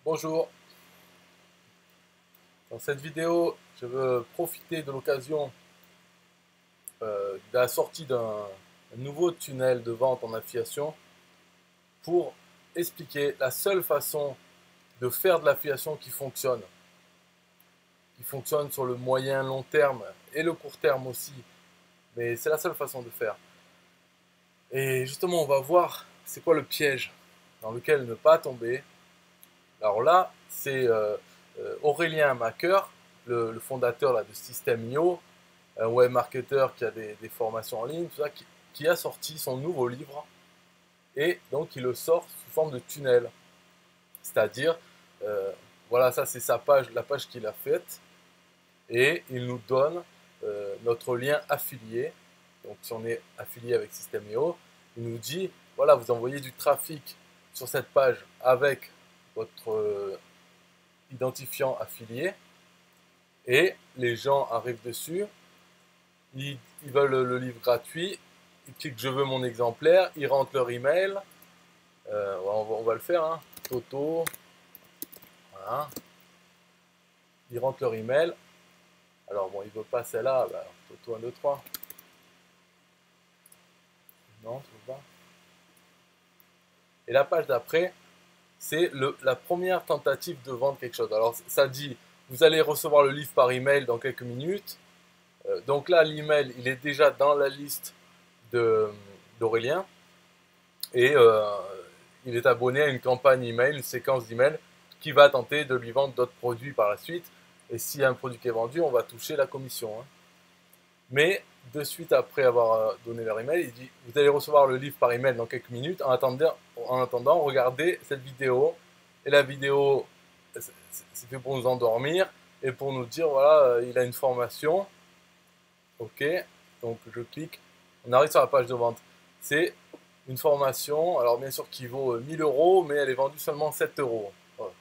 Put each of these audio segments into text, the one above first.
Bonjour, dans cette vidéo, je veux profiter de l'occasion de la sortie d'un nouveau tunnel de vente en affiliation pour expliquer la seule façon de faire de l'affiliation qui fonctionne sur le moyen long terme et le court terme aussi, mais c'est la seule façon de faire. Et justement, on va voir c'est quoi le piège dans lequel ne pas tomber. Alors là, c'est Aurélien Macker, le fondateur là, de System.io, un web marketeur qui a des formations en ligne, tout ça, qui a sorti son nouveau livre et donc il le sort sous forme de tunnel. C'est-à-dire, voilà, ça c'est sa page, la page qu'il a faite et il nous donne notre lien affilié. Donc si on est affilié avec System.io, il nous dit, voilà, vous envoyez du trafic sur cette page avec votre identifiant affilié et les gens arrivent dessus, ils veulent le livre gratuit, ils cliquent je veux mon exemplaire, ils rentrent leur email, on va le faire, hein. Toto, voilà. Ils rentrent leur email, alors bon, il veut pas celle-là, bah, Toto 1, 2, 3, non, tu veux pas. Et la page d'après, c'est la première tentative de vendre quelque chose. Alors ça dit, vous allez recevoir le livre par email dans quelques minutes. Donc là, l'email, il est déjà dans la liste d'Aurélien. Et il est abonné à une campagne email, une séquence d'email qui va tenter de lui vendre d'autres produits par la suite. Et s'il y a un produit qui est vendu, on va toucher la commission, hein. Mais de suite après avoir donné leur email, il dit vous allez recevoir le livre par email dans quelques minutes. En attendant, regardez cette vidéo. Et la vidéo, c'est fait pour nous endormir et pour nous dire voilà, il a une formation. Ok, donc je clique, on arrive sur la page de vente. C'est une formation, alors bien sûr qui vaut 1000 euros, mais elle est vendue seulement 7 euros. Voilà.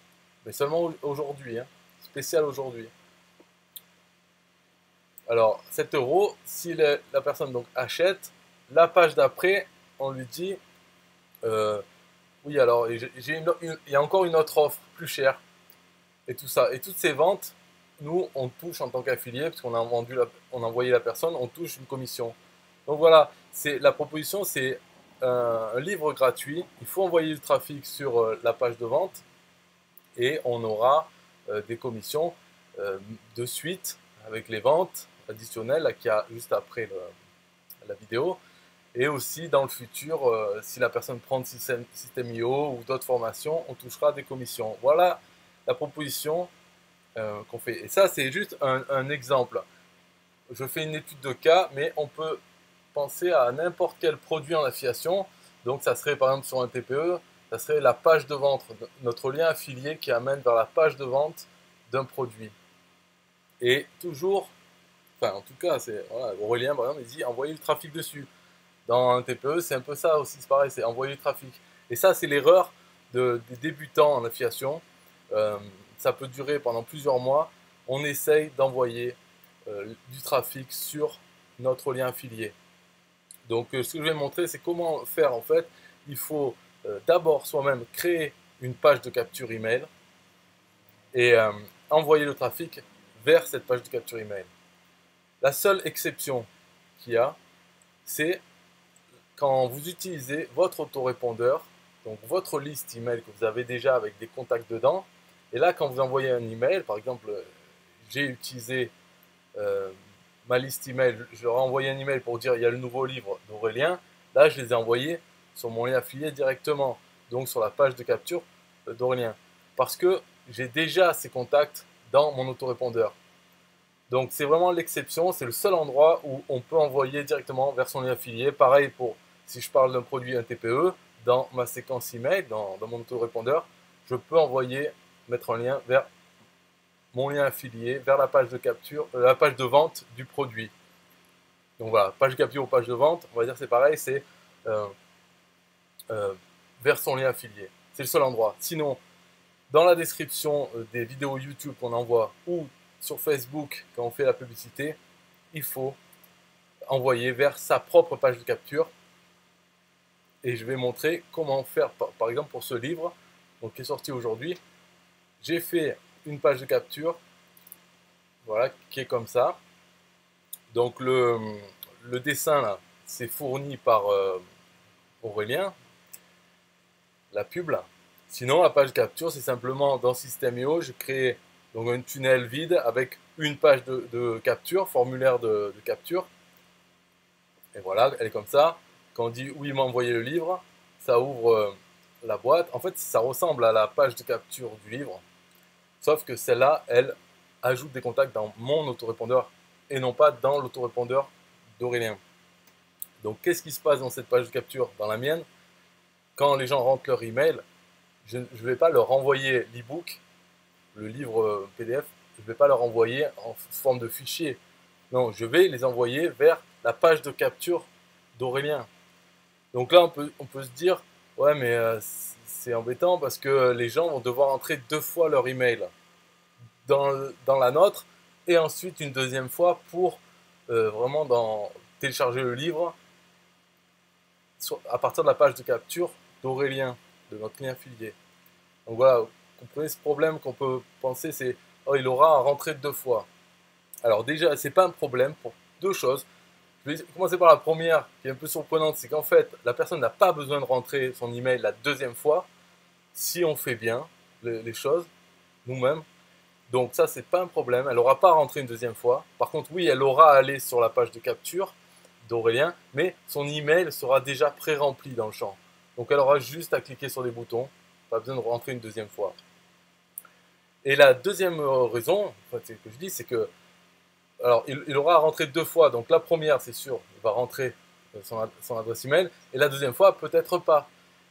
Mais seulement aujourd'hui, hein, spécial aujourd'hui. Alors 7 euros, si la personne donc achète, la page d'après, on lui dit oui, alors il y a encore une autre offre plus chère et tout ça. Et toutes ces ventes, nous on touche en tant qu'affilié, parce qu'on a on a envoyé la personne, on touche une commission. Donc voilà, la proposition, c'est un livre gratuit. Il faut envoyer du trafic sur la page de vente et on aura des commissions de suite avec les ventes additionnelles qu'il y a juste après la vidéo. Et aussi dans le futur, si la personne prend System.io ou d'autres formations, on touchera des commissions. Voilà la proposition qu'on fait. Et ça, c'est juste un exemple. Je fais une étude de cas, mais on peut penser à n'importe quel produit en affiliation. Donc ça serait par exemple sur un TPE, ça serait la page de vente, notre lien affilié qui amène vers la page de vente d'un produit. Et toujours, enfin en tout cas, c'est voilà, Aurélien par exemple, il dit envoyer le trafic dessus. Dans un TPE, c'est un peu ça aussi, c'est pareil, c'est envoyer le trafic. Et ça, c'est l'erreur des débutants en affiliation. Ça peut durer pendant plusieurs mois. On essaye d'envoyer du trafic sur notre lien affilié. Donc ce que je vais montrer, c'est comment faire en fait. Il faut d'abord soi-même créer une page de capture email et envoyer le trafic vers cette page de capture email. La seule exception qu'il y a, c'est quand vous utilisez votre autorépondeur, donc votre liste email que vous avez déjà avec des contacts dedans, et là quand vous envoyez un email, par exemple j'ai utilisé ma liste email, je leur ai envoyé un email pour dire il y a le nouveau livre d'Aurélien, là je les ai envoyés sur mon lien affilié directement, donc sur la page de capture d'Aurélien, parce que j'ai déjà ces contacts dans mon autorépondeur. Donc c'est vraiment l'exception, c'est le seul endroit où on peut envoyer directement vers son lien affilié. Pareil pour si je parle d'un produit, un TPE, dans ma séquence email, dans mon autorépondeur, je peux envoyer, mettre un lien vers mon lien affilié, vers la page de capture, la page de vente du produit. Donc voilà, page de capture ou page de vente, on va dire c'est pareil, c'est euh, vers son lien affilié. C'est le seul endroit. Sinon, dans la description des vidéos YouTube qu'on envoie ou sur Facebook quand on fait la publicité, il faut envoyer vers sa propre page de capture. Et je vais montrer comment faire, par exemple pour ce livre donc, qui est sorti aujourd'hui. j'ai fait une page de capture, voilà, qui est comme ça. Donc le dessin là, c'est fourni par Aurélien, la pub là. Sinon, la page de capture, c'est simplement dans System.io, je crée donc un tunnel vide avec une page de capture, formulaire de capture. Et voilà, elle est comme ça. Quand on dit oui, il m'a envoyé le livre, ça ouvre la boîte. En fait, ça ressemble à la page de capture du livre, sauf que celle-là, elle ajoute des contacts dans mon autorépondeur et non pas dans l'autorépondeur d'Aurélien. Donc, qu'est-ce qui se passe dans cette page de capture? Dans la mienne, quand les gens rentrent leur email, je ne vais pas leur envoyer l'e-book, le livre PDF, je ne vais pas leur envoyer en forme de fichier. Non, je vais les envoyer vers la page de capture d'Aurélien. Donc là, on peut se dire, ouais, mais c'est embêtant parce que les gens vont devoir entrer 2 fois leur email dans la nôtre et ensuite une deuxième fois pour vraiment télécharger le livre à partir de la page de capture d'Aurélien, de notre lien affilié. Donc voilà, vous comprenez ce problème qu'on peut penser, c'est oh, il aura à rentrer 2 fois. Alors déjà, c'est pas un problème pour 2 choses. Je vais commencer par la première, qui est un peu surprenante, c'est qu'en fait, la personne n'a pas besoin de rentrer son email la deuxième fois, si on fait bien les choses nous-mêmes. Donc ça, c'est pas un problème. Elle n'aura pas à rentrer une deuxième fois. Par contre, oui, elle aura à aller sur la page de capture d'Aurélien, mais son email sera déjà pré-rempli dans le champ. Donc elle aura juste à cliquer sur les boutons, pas besoin de rentrer une deuxième fois. Et la deuxième raison, que je dis, c'est que alors, il aura à rentrer 2 fois. Donc la première, c'est sûr, il va rentrer son adresse email. Et la deuxième fois, peut-être pas.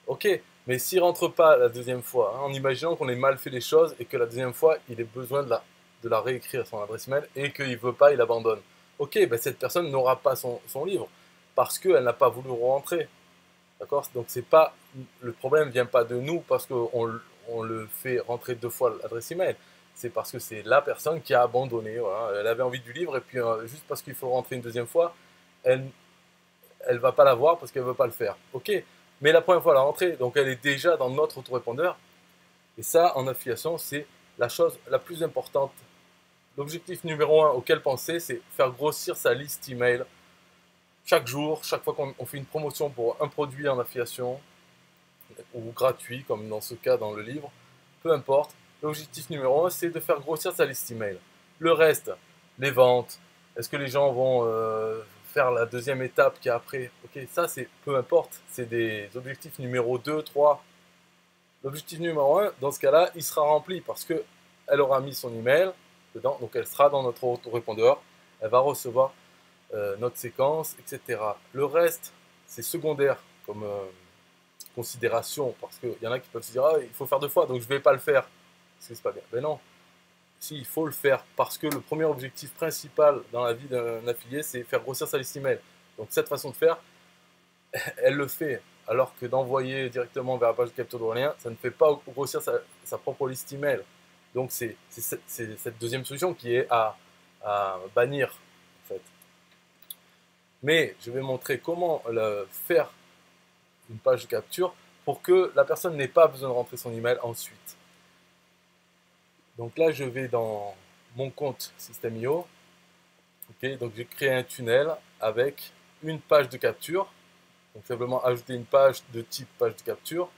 Ok, mais s'il rentre pas la deuxième fois, hein, en imaginant qu'on ait mal fait les choses et que la deuxième fois, il ait besoin de la réécrire, son adresse email, et qu'il ne veut pas, il abandonne. Ok, ben cette personne n'aura pas son livre parce qu'elle n'a pas voulu rentrer. D'accord? Donc c'est pas, le problème ne vient pas de nous parce qu'on le fait rentrer 2 fois l'adresse email. C'est parce que c'est la personne qui a abandonné. Voilà. Elle avait envie du livre et puis juste parce qu'il faut rentrer une deuxième fois, elle ne va pas l'avoir parce qu'elle ne veut pas le faire. Ok, mais la première fois elle a rentré, donc elle est déjà dans notre autorépondeur. Et ça, en affiliation, c'est la chose la plus importante. L'objectif numéro 1 auquel penser, c'est faire grossir sa liste email chaque jour, chaque fois qu'on fait une promotion pour un produit en affiliation, ou gratuit, comme dans ce cas dans le livre, peu importe. L'objectif numéro 1, c'est de faire grossir sa liste email. Le reste, les ventes, est-ce que les gens vont faire la deuxième étape qui est après? Ok, ça c'est peu importe, c'est des objectifs numéro 2, 3. L'objectif numéro 1, dans ce cas-là, il sera rempli parce qu'elle aura mis son email dedans, donc elle sera dans notre autorépondeur, elle va recevoir notre séquence, etc. Le reste, c'est secondaire comme considération, parce qu'il y en a qui peuvent se dire ah, il faut faire 2 fois, donc je ne vais pas le faire, parce que c'est pas bien. Ben non, si, il faut le faire, parce que le premier objectif principal dans la vie d'un affilié, c'est faire grossir sa liste email. Donc cette façon de faire, elle le fait, alors que d'envoyer directement vers la page de capture d'Aurélien, ça ne fait pas grossir sa propre liste email. Donc c'est cette deuxième solution qui est à bannir, en fait. Mais je vais montrer comment faire une page de capture pour que la personne n'ait pas besoin de rentrer son email ensuite. Donc là, je vais dans mon compte System.io. Okay, donc j'ai créé un tunnel avec une page de capture. Donc simplement ajouter une page de type page de capture.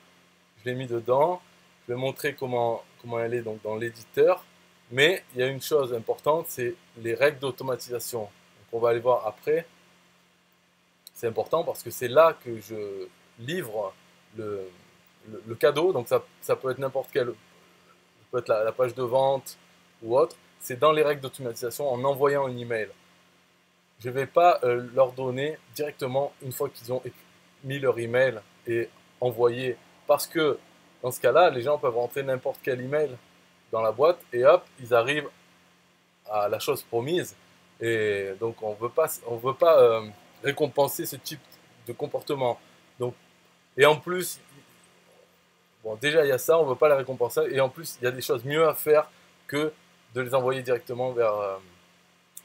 Je l'ai mis dedans. Je vais montrer comment elle est donc dans l'éditeur. Mais il y a une chose importante, c'est les règles d'automatisation. Donc on va aller voir après. C'est important parce que c'est là que je livre le cadeau. Donc ça peut être n'importe quel, ça peut être la page de vente ou autre. C'est dans les règles d'automatisation en envoyant un email. Je ne vais pas leur donner directement une fois qu'ils ont mis leur email et envoyé. Parce que dans ce cas-là, les gens peuvent rentrer n'importe quel email dans la boîte et hop, ils arrivent à la chose promise. Et donc on veut pas récompenser ce type de comportement. Donc, et en plus, bon, déjà il y a ça, on ne veut pas les récompenser. Et en plus, il y a des choses mieux à faire que de les envoyer directement vers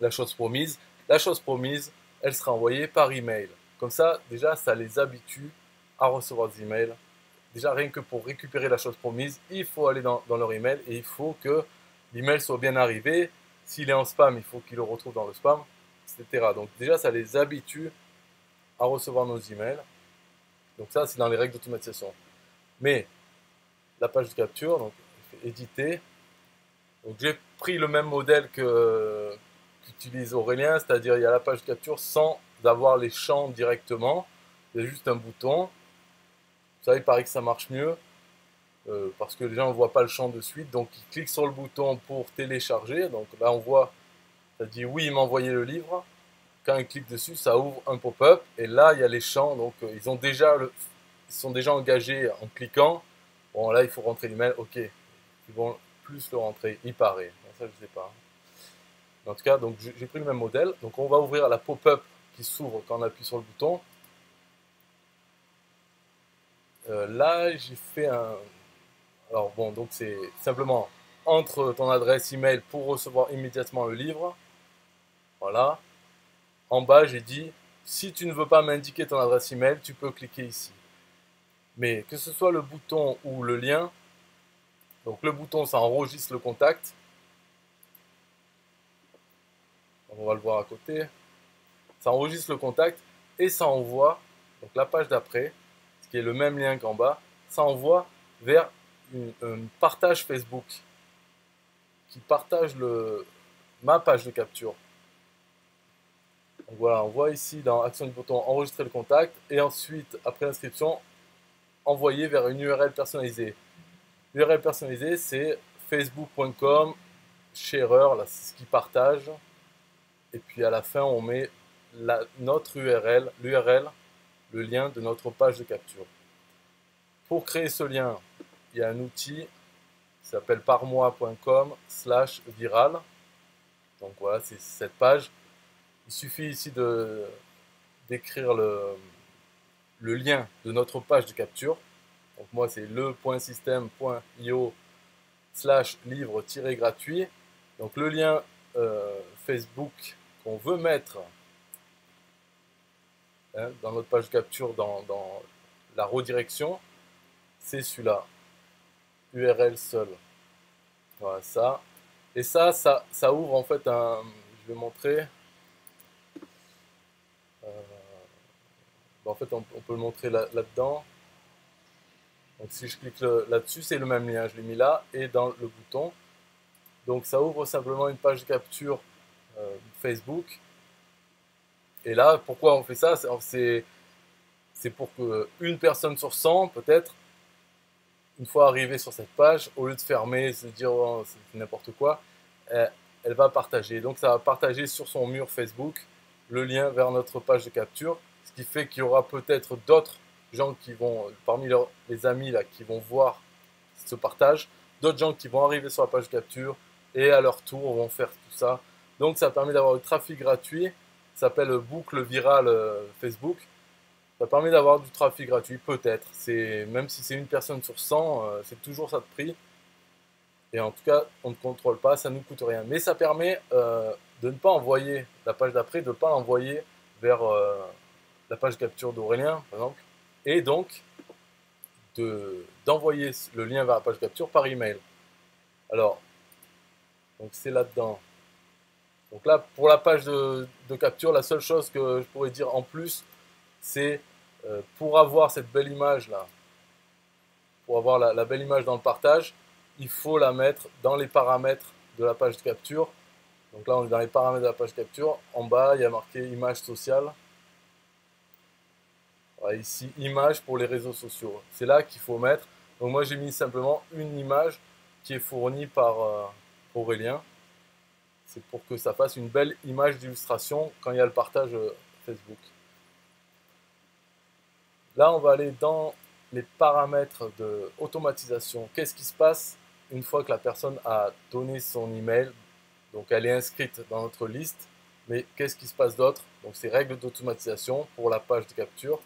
la chose promise. La chose promise, elle sera envoyée par email. Comme ça, déjà, ça les habitue à recevoir des emails déjà rien que pour récupérer la chose promise, il faut aller dans leur email et il faut que l'email soit bien arrivé. S'il est en spam, il faut qu'il le retrouve dans le spam, etc. Donc déjà, ça les habitue à recevoir nos emails. Donc ça, c'est dans les règles d'automatisation. Mais la page de capture, donc éditer. Donc j'ai pris le même modèle qu'utilise Aurélien, c'est-à-dire il y a la page de capture sans avoir les champs directement. Il y a juste un bouton. Ça, il paraît que ça marche mieux parce que les gens ne voient pas le champ de suite. Donc ils cliquent sur le bouton pour télécharger. Donc là, on voit, ça dit oui, il m'a envoyé le livre. Quand ils cliquent dessus, ça ouvre un pop-up et là, il y a les champs. Donc ils sont déjà engagés en cliquant. Bon, là, il faut rentrer l'email. Ok, ils vont plus le rentrer, il paraît. Bon, ça, je ne sais pas. En tout cas, donc j'ai pris le même modèle. Donc on va ouvrir la pop-up qui s'ouvre quand on appuie sur le bouton. Là, j'ai fait un. Alors bon, donc c'est simplement entre ton adresse email pour recevoir immédiatement le livre. Voilà. En bas, j'ai dit si tu ne veux pas m'indiquer ton adresse email, tu peux cliquer ici. Mais que ce soit le bouton ou le lien, donc le bouton, ça enregistre le contact. On va le voir à côté. Ça enregistre le contact et ça envoie, donc la page d'après, ce qui est le même lien qu'en bas, ça envoie vers un partage Facebook qui partage ma page de capture. Donc voilà, on voit ici dans action du bouton enregistrer le contact et ensuite, après l'inscription, envoyer vers une URL personnalisée. L'URL personnalisée, c'est facebook.com sharer, là c'est ce qui partage. Et puis à la fin, on met notre URL, le lien de notre page de capture. Pour créer ce lien, il y a un outil qui s'appelle parmoi.com/viral. Donc voilà, c'est cette page. Il suffit ici d'écrire le lien de notre page de capture. Donc moi, c'est le.system.io/livre-gratuit. Donc le lien Facebook qu'on veut mettre dans notre page de capture dans la redirection, c'est celui-là. URL seul. Voilà ça. Et ça ouvre en fait un. Je vais montrer. En fait, on peut le montrer là-dedans. Donc si je clique là-dessus, c'est le même lien. Je l'ai mis là et dans le bouton. Donc ça ouvre simplement une page de capture Facebook. Et là, pourquoi on fait ça? C'est pour qu'une personne sur 100, peut-être, une fois arrivée sur cette page, au lieu de fermer, se dire oh, c'est n'importe quoi, elle va partager. Donc ça va partager sur son mur Facebook le lien vers notre page de capture, ce qui fait qu'il y aura peut-être d'autres gens qui vont, parmi les amis là, qui vont voir ce partage, d'autres gens qui vont arriver sur la page de capture et à leur tour vont faire tout ça. Donc ça permet d'avoir du trafic gratuit, ça s'appelle boucle virale Facebook. Ça permet d'avoir du trafic gratuit, peut-être. Même si c'est une personne sur 100, c'est toujours ça de prix. Et en tout cas, on ne contrôle pas, ça ne nous coûte rien. Mais ça permet de ne pas envoyer la page d'après, de ne pas l'envoyer vers la page capture d'Aurélien, par exemple. Et donc, d'envoyer le lien vers la page capture par email. Alors, donc c'est là-dedans. Donc là, pour la page de capture, la seule chose que je pourrais dire en plus, c'est pour avoir cette belle image là, pour avoir la belle image dans le partage, il faut la mettre dans les paramètres de la page de capture. Donc là, on est dans les paramètres de la page de capture. En bas, il y a marqué image sociale. Voilà, ici, image pour les réseaux sociaux. C'est là qu'il faut mettre. Donc moi, j'ai mis simplement une image qui est fournie par Aurélien. C'est pour que ça fasse une belle image d'illustration quand il y a le partage Facebook. Là, on va aller dans les paramètres de automatisation. Qu'est-ce qui se passe une fois que la personne a donné son email? Donc, elle est inscrite dans notre liste. Mais qu'est-ce qui se passe d'autre? Donc, c'est règles d'automatisation pour la page de capture.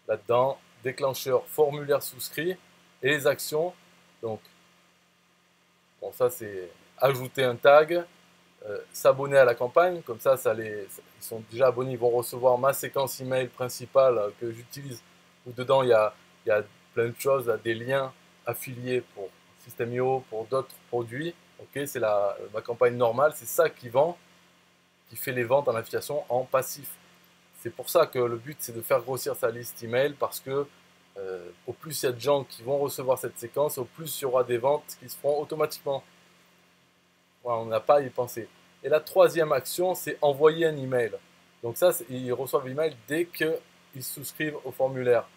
Là-dedans, déclencheur, formulaire souscrit et les actions. Donc, bon, ça, c'est ajouter un tag, s'abonner à la campagne. Comme ça, ils sont déjà abonnés, ils vont recevoir ma séquence email principale que j'utilise où dedans il y a plein de choses, des liens affiliés pour System.io, pour d'autres produits. Ok, c'est ma campagne normale, c'est ça qui vend, qui fait les ventes en affiliation en passif. C'est pour ça que le but c'est de faire grossir sa liste email parce que au plus il y a de gens qui vont recevoir cette séquence, au plus il y aura des ventes qui se feront automatiquement. Voilà, on n'a pas à y penser. Et la troisième action, c'est envoyer un email. Donc ça, ils reçoivent l'email dès qu'ils souscrivent au formulaire.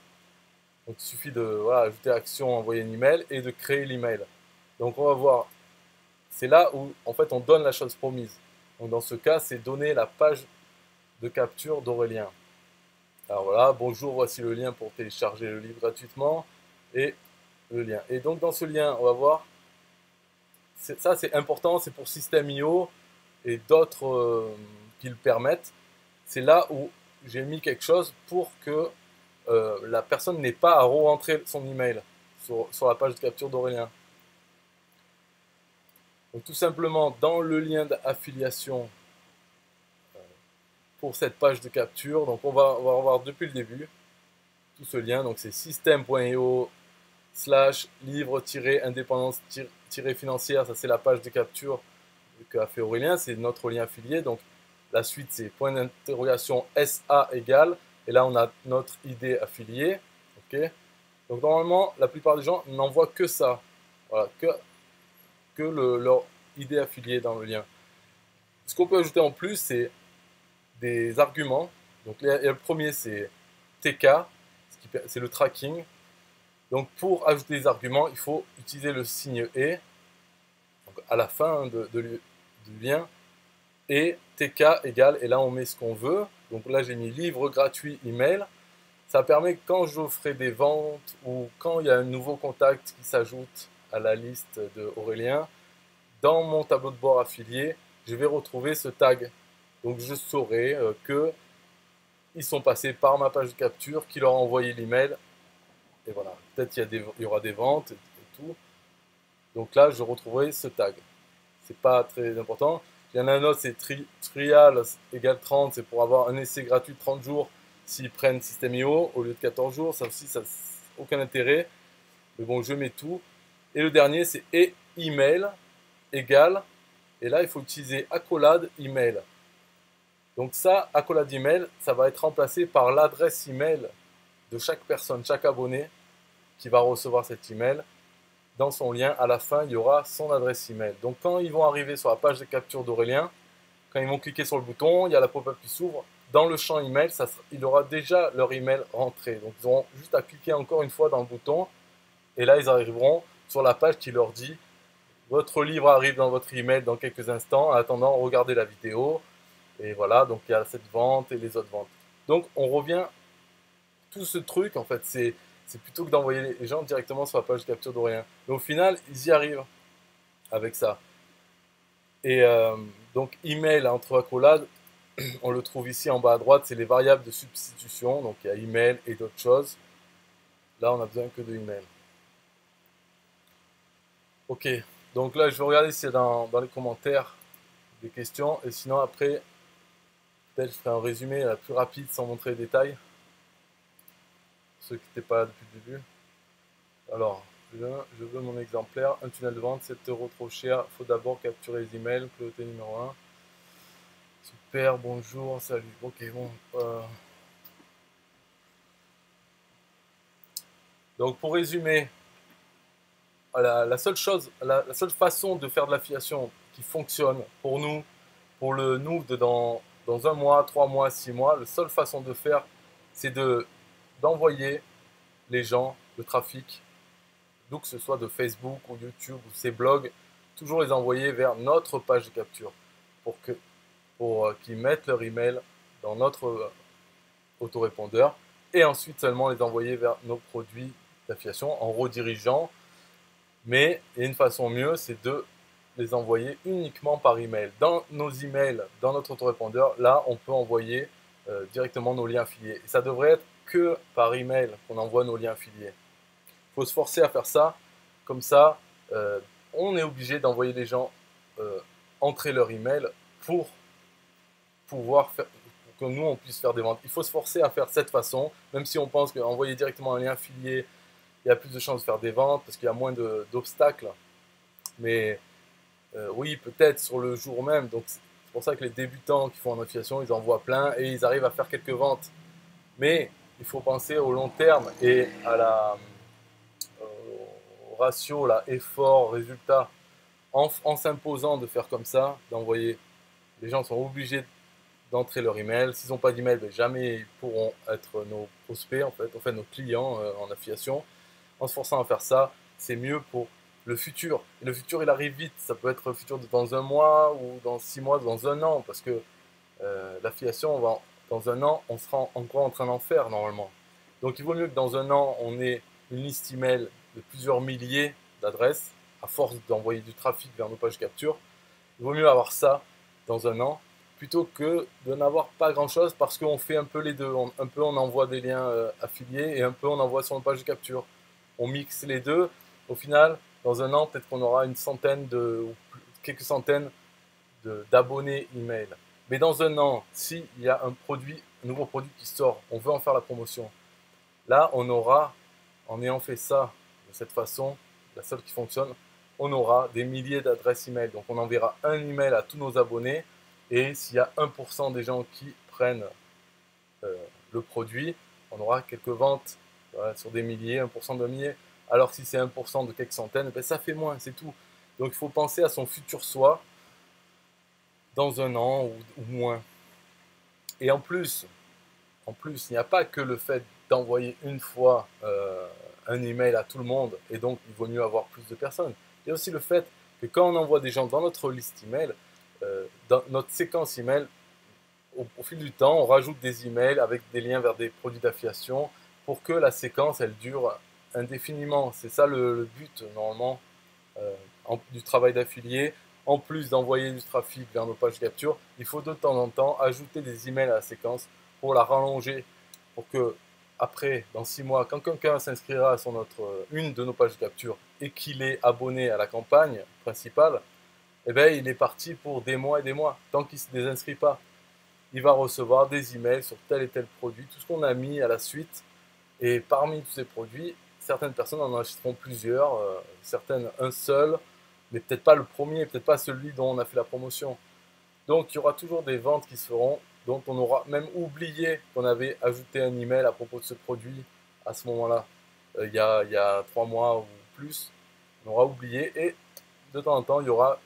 Donc il suffit de voilà, ajouter action, envoyer un email et de créer l'email. Donc on va voir, c'est là où en fait on donne la chose promise. Donc dans ce cas, c'est donner la page de capture d'Aurélien. Alors voilà, bonjour, voici le lien pour télécharger le livre gratuitement et le lien. Et donc dans ce lien, on va voir, ça c'est important, c'est pour System.io et d'autres qui le permettent. C'est là où j'ai mis quelque chose pour que la personne n'ait pas à re-rentrer son email sur la page de capture d'Aurélien. Donc tout simplement, dans le lien d'affiliation pour cette page de capture, donc on va voir depuis le début tout ce lien. Donc c'est system.io / livre-indépendance-financière, ça c'est la page de capture qu'a fait Aurélien, c'est notre lien affilié. Donc la suite c'est point d'interrogation SA égale, et là on a notre ID affilié. Okay. Donc normalement la plupart des gens n'envoient que ça, voilà, que leur ID affilié dans le lien. Ce qu'on peut ajouter en plus c'est des arguments. Donc le premier c'est TK, c'est le tracking. Donc pour ajouter des arguments, il faut utiliser le signe et donc à la fin du lien, et TK égale, et là on met ce qu'on veut. Donc là j'ai mis livre gratuit email. Ça permet que quand je ferai des ventes ou quand il y a un nouveau contact qui s'ajoute à la liste de Aurélien, dans mon tableau de bord affilié, je vais retrouver ce tag. Donc je saurai que ils sont passés par ma page de capture, qui leur a envoyé l'email. Et voilà, peut-être il y aura des ventes et tout. Donc là, je retrouverai ce tag. C'est pas très important. Il y en a un autre, c'est trial égale 30, c'est pour avoir un essai gratuit de 30 jours s'ils prennent System.io au lieu de 14 jours. Ça aussi, ça n'a aucun intérêt. Mais bon, je mets tout. Et le dernier, c'est email égale. Et là, il faut utiliser accolade email. Donc ça, accolade email, ça va être remplacé par l'adresse email de chaque personne, chaque abonné qui va recevoir cet email. Dans son lien, à la fin, il y aura son adresse email. Donc quand ils vont arriver sur la page de capture d'Aurélien, quand ils vont cliquer sur le bouton, il y a la pop-up qui s'ouvre. Dans le champ email, il aura déjà leur email rentré. Donc ils auront juste à cliquer encore une fois dans le bouton. Et là, ils arriveront sur la page qui leur dit « Votre livre arrive dans votre email dans quelques instants. En attendant, regardez la vidéo. » Et voilà, donc il y a cette vente et les autres ventes. Donc on revient, tout ce truc, en fait, c'est plutôt que d'envoyer les gens directement sur la page de capture d'Aurélien. Mais au final, ils y arrivent avec ça. Et donc, email entre accolades, on le trouve ici en bas à droite, c'est les variables de substitution. Donc, il y a email et d'autres choses. Là, on n'a besoin que de email. Ok, donc là, je vais regarder s'il y a dans les commentaires des questions. Et sinon, après, peut-être je ferai un résumé la plus rapide sans montrer les détails. Ceux qui n'étaient pas là depuis le début. Alors, je veux mon exemplaire. Un tunnel de vente, 7 € trop cher. Il faut d'abord capturer les emails. Priorité numéro 1. Super, bonjour, salut. Ok, bon. Donc, pour résumer, la seule façon de faire de l'affiliation qui fonctionne pour nous, pour le nous dans 1 mois, 3 mois, 6 mois, la seule façon de faire, c'est d'envoyer les gens, le trafic, d'où que ce soit de Facebook ou YouTube ou ces blogs, toujours les envoyer vers notre page de capture pour qu'ils mettent leur email dans notre autorépondeur et ensuite seulement les envoyer vers nos produits d'affiliation en redirigeant. Mais il y a une façon mieux, c'est de les envoyer uniquement par email. Dans nos emails, dans notre autorépondeur, là, on peut envoyer directement nos liens affiliés. Et ça devrait être que par email qu'on envoie nos liens affiliés. Il faut se forcer à faire ça. Comme ça, on est obligé d'envoyer les gens entrer leur email pour pouvoir faire, pour que nous, on puisse faire des ventes. Il faut se forcer à faire cette façon, même si on pense qu'envoyer directement un lien affilié, il y a plus de chances de faire des ventes parce qu'il y a moins d'obstacles. Mais oui, peut-être sur le jour même. Donc c'est pour ça que les débutants qui font en affiliation, ils envoient plein et ils arrivent à faire quelques ventes. Mais il faut penser au long terme et au ratio là, effort-résultat. En s'imposant de faire comme ça, d'envoyer, les gens sont obligés d'entrer leur email. S'ils n'ont pas d'email, ben jamais ils pourront être nos prospects, en fait nos clients en affiliation. En se forçant à faire ça, c'est mieux pour le futur. Et le futur, il arrive vite. Ça peut être le futur dans un mois ou dans 6 mois, dans un an, parce que l'affiliation, dans un an, on sera encore en train d'en faire normalement. Donc il vaut mieux que dans un an, on ait une liste email de plusieurs milliers d'adresses, à force d'envoyer du trafic vers nos pages capture. Il vaut mieux avoir ça dans un an, plutôt que de n'avoir pas grand-chose, parce qu'on fait un peu les deux. Un peu on envoie des liens affiliés et un peu on envoie sur une page de capture. On mixe les deux. Au final, dans un an, peut-être qu'on aura une centaine ou quelques centaines d'abonnés email. Mais dans un an, s'il y a un nouveau produit qui sort, on veut en faire la promotion. Là, on aura, en ayant fait ça de cette façon, la seule qui fonctionne, on aura des milliers d'adresses email. Donc on enverra un email à tous nos abonnés. Et s'il y a 1% des gens qui prennent le produit, on aura quelques ventes sur des milliers, 1% de milliers. Alors que si c'est 1% de quelques centaines, ben ça fait moins, c'est tout. Donc il faut penser à son futur soi dans un an ou moins. Et en plus, il n'y a pas que le fait d'envoyer une fois un email à tout le monde, et donc il vaut mieux avoir plus de personnes. Il y a aussi le fait que quand on envoie des gens dans notre liste email, dans notre séquence email, au fil du temps, on rajoute des emails avec des liens vers des produits d'affiliation pour que la séquence, elle dure indéfiniment. C'est ça le but, normalement, du travail d'affilié. En plus d'envoyer du trafic vers nos pages capture, il faut de temps en temps ajouter des emails à la séquence pour la rallonger, pour que après, dans 6 mois, quand quelqu'un s'inscrira sur une de nos pages de capture et qu'il est abonné à la campagne principale, eh bien, il est parti pour des mois et des mois. Tant qu'il ne se désinscrit pas, il va recevoir des emails sur tel et tel produit, tout ce qu'on a mis à la suite. Et parmi tous ces produits, certaines personnes en achèteront plusieurs, certaines un seul, mais peut-être pas le premier, peut-être pas celui dont on a fait la promotion. Donc il y aura toujours des ventes qui se feront, dont on aura même oublié qu'on avait ajouté un email à propos de ce produit à ce moment-là, il y a 3 mois ou plus. On aura oublié et de temps en temps, il y aura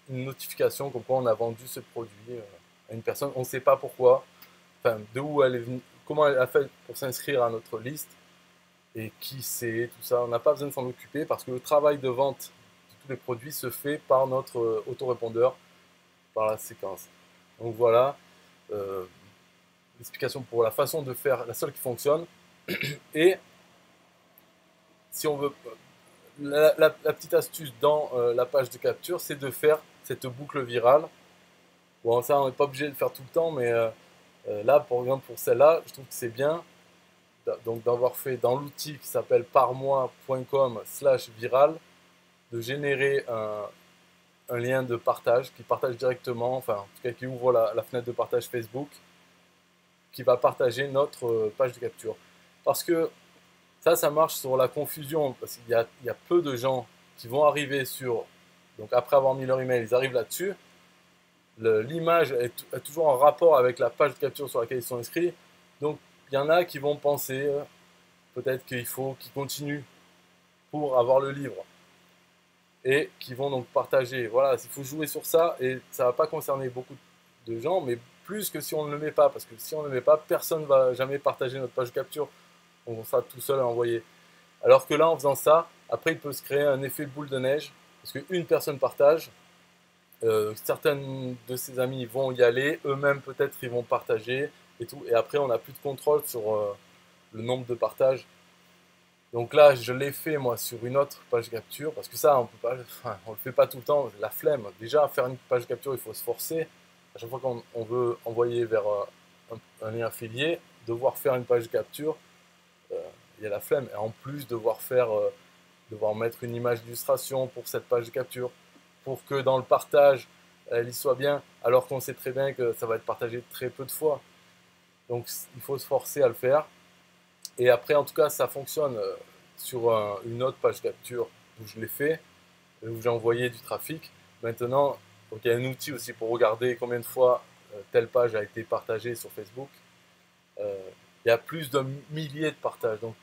une notification comme quoi on a vendu ce produit à une personne. On ne sait pas pourquoi, enfin, de où elle est venue, comment elle a fait pour s'inscrire à notre liste et qui c'est, tout ça. On n'a pas besoin de s'en occuper parce que le travail de vente de tous les produits se fait par notre autorépondeur, par la séquence. Donc voilà, euh, l'explication pour la façon de faire, la seule qui fonctionne. Et si on veut, la petite astuce dans la page de capture, c'est de faire cette boucle virale. Bon, ça, on n'est pas obligé de le faire tout le temps, mais là, par exemple, pour celle-là, je trouve que c'est bien donc d'avoir fait dans l'outil qui s'appelle parmois.com/viral, de générer un lien de partage qui partage directement, enfin, en tout cas qui ouvre la fenêtre de partage Facebook, qui va partager notre page de capture. Parce que ça marche sur la confusion, parce qu'il y a peu de gens qui vont arriver donc après avoir mis leur email, ils arrivent là-dessus. L'image est toujours en rapport avec la page de capture sur laquelle ils sont inscrits. Donc il y en a qui vont penser peut-être qu'il faut qu'ils continuent pour avoir le livre et qui vont donc partager. Voilà, il faut jouer sur ça et ça ne va pas concerner beaucoup de gens, mais plus que si on ne le met pas, parce que si on ne le met pas, personne ne va jamais partager notre page de capture. On sera tout seul à envoyer. Alors que là, en faisant ça, après, il peut se créer un effet boule de neige, parce qu'une personne partage, certaines de ses amis vont y aller, eux-mêmes peut-être ils vont partager et tout, et après on n'a plus de contrôle sur le nombre de partages. Donc là, je l'ai fait moi sur une autre page capture, parce que ça, on peut pas, enfin, on le fait pas tout le temps, la flemme. Déjà, faire une page capture, il faut se forcer. À chaque fois qu'on veut envoyer vers un lien affilié, devoir faire une page capture, euh, il y a la flemme. Et en plus, devoir mettre une image d'illustration pour cette page de capture, pour que dans le partage, elle y soit bien, alors qu'on sait très bien que ça va être partagé très peu de fois. Donc il faut se forcer à le faire. Et après, en tout cas, ça fonctionne sur une autre page capture où je l'ai fait, où j'ai envoyé du trafic. Maintenant, donc il y a un outil aussi pour regarder combien de fois telle page a été partagée sur Facebook. Euh, il y a plus d'un millier de partages. Donc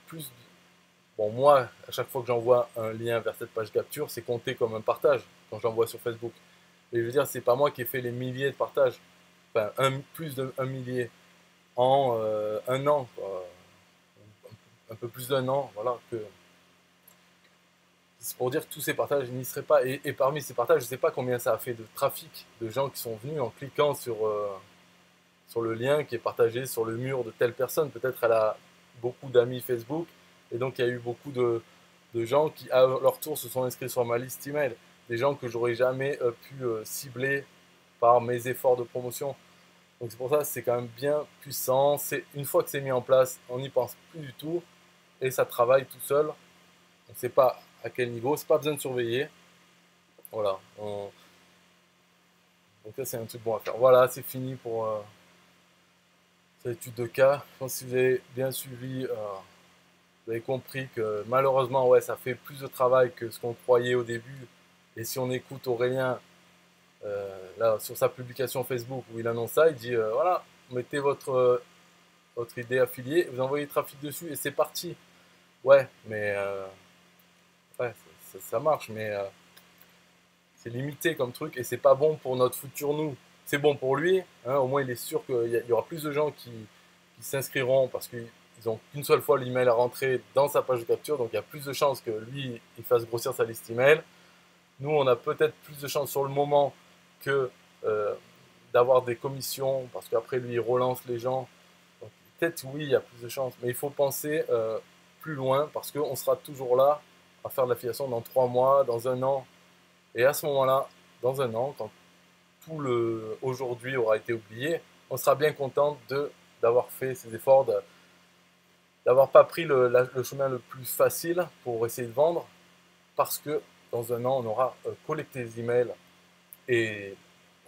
bon, moi, à chaque fois que j'envoie un lien vers cette page capture, c'est compté comme un partage quand j'envoie sur Facebook. Et je veux dire, c'est pas moi qui ai fait les milliers de partages. Enfin, plus d'un millier en un an, quoi. Un peu plus d'un an, voilà. C'est pour dire que tous ces partages n'y seraient pas. Et parmi ces partages, je ne sais pas combien ça a fait de trafic de gens qui sont venus en cliquant sur le lien qui est partagé sur le mur de telle personne. Peut-être elle a beaucoup d'amis Facebook, et donc il y a eu beaucoup de gens qui, à leur tour, se sont inscrits sur ma liste email. Des gens que j'aurais jamais pu cibler par mes efforts de promotion. Donc c'est pour ça que c'est quand même bien puissant. Une fois que c'est mis en place, on n'y pense plus du tout et ça travaille tout seul. On ne sait pas à quel niveau, c'est pas besoin de surveiller. Voilà. Donc ça c'est un truc bon à faire. Voilà, c'est fini pour cette étude de cas. Je pense que si vous avez bien suivi, vous avez compris que malheureusement, ouais, ça fait plus de travail que ce qu'on croyait au début. Et si on écoute Aurélien, là, sur sa publication Facebook où il annonce ça, il dit voilà, mettez votre idée affiliée, vous envoyez le trafic dessus et c'est parti. Ouais, mais ouais, ça marche, mais c'est limité comme truc et c'est pas bon pour notre futur nous. C'est bon pour lui, hein, au moins il est sûr qu'il y aura plus de gens qui s'inscriront parce qu'ils ont qu'une seule fois l'email à rentrer dans sa page de capture, donc il y a plus de chances que lui il fasse grossir sa liste email. Nous, on a peut-être plus de chances sur le moment que euh, d'avoir des commissions parce qu'après lui il relance les gens. Peut-être oui, il y a plus de chances, mais il faut penser plus loin parce qu'on sera toujours là à faire de l'affiliation dans 3 mois, dans un an. Et à ce moment-là, dans un an, quand tout le aujourd'hui aura été oublié, on sera bien content d'avoir fait ces efforts, d'avoir pas pris le chemin le plus facile pour essayer de vendre, parce que dans un an, on aura collecté les emails et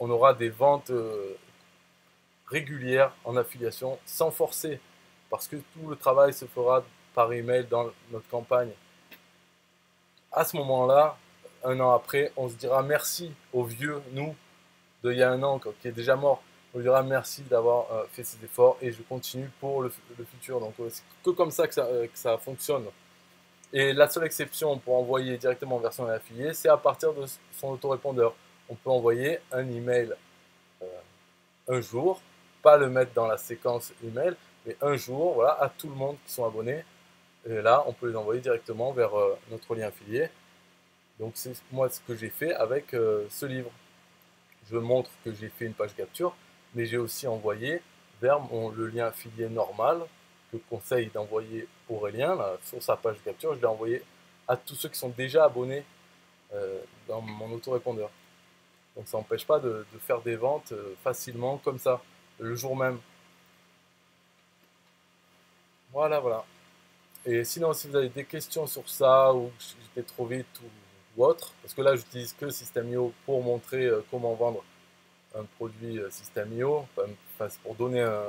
on aura des ventes régulières en affiliation sans forcer, parce que tout le travail se fera par email dans notre campagne. À ce moment-là, un an après, on se dira merci aux vieux, nous, d'il y a un an, qui est déjà mort. On lui dira merci d'avoir fait ces efforts et je continue pour le futur. Donc c'est que comme ça que ça fonctionne. Et la seule exception pour envoyer directement en version affiliée, c'est à partir de son autorépondeur. On peut envoyer un email euh, un jour, pas le mettre dans la séquence email, mais un jour, voilà, à tout le monde qui sont abonnés. Et là, on peut les envoyer directement vers notre lien affilié. Donc c'est moi ce que j'ai fait avec ce livre. Je montre que j'ai fait une page capture, mais j'ai aussi envoyé vers le lien affilié normal que conseille d'envoyer Aurélien là, sur sa page capture. Je l'ai envoyé à tous ceux qui sont déjà abonnés dans mon autorépondeur. Donc ça n'empêche pas de faire des ventes facilement comme ça, le jour même. Voilà, voilà. Et sinon, si vous avez des questions sur ça, ou j'étais trop vite ou autre, parce que là, j'utilise que System.io pour montrer comment vendre un produit System.io, enfin, c'est pour donner un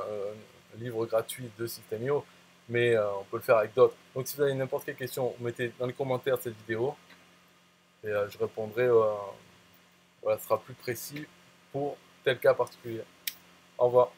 livre gratuit de System.io, mais on peut le faire avec d'autres. Donc si vous avez n'importe quelle question, mettez dans les commentaires de cette vidéo et je répondrai, voilà, ce sera plus précis pour tel cas particulier. Au revoir.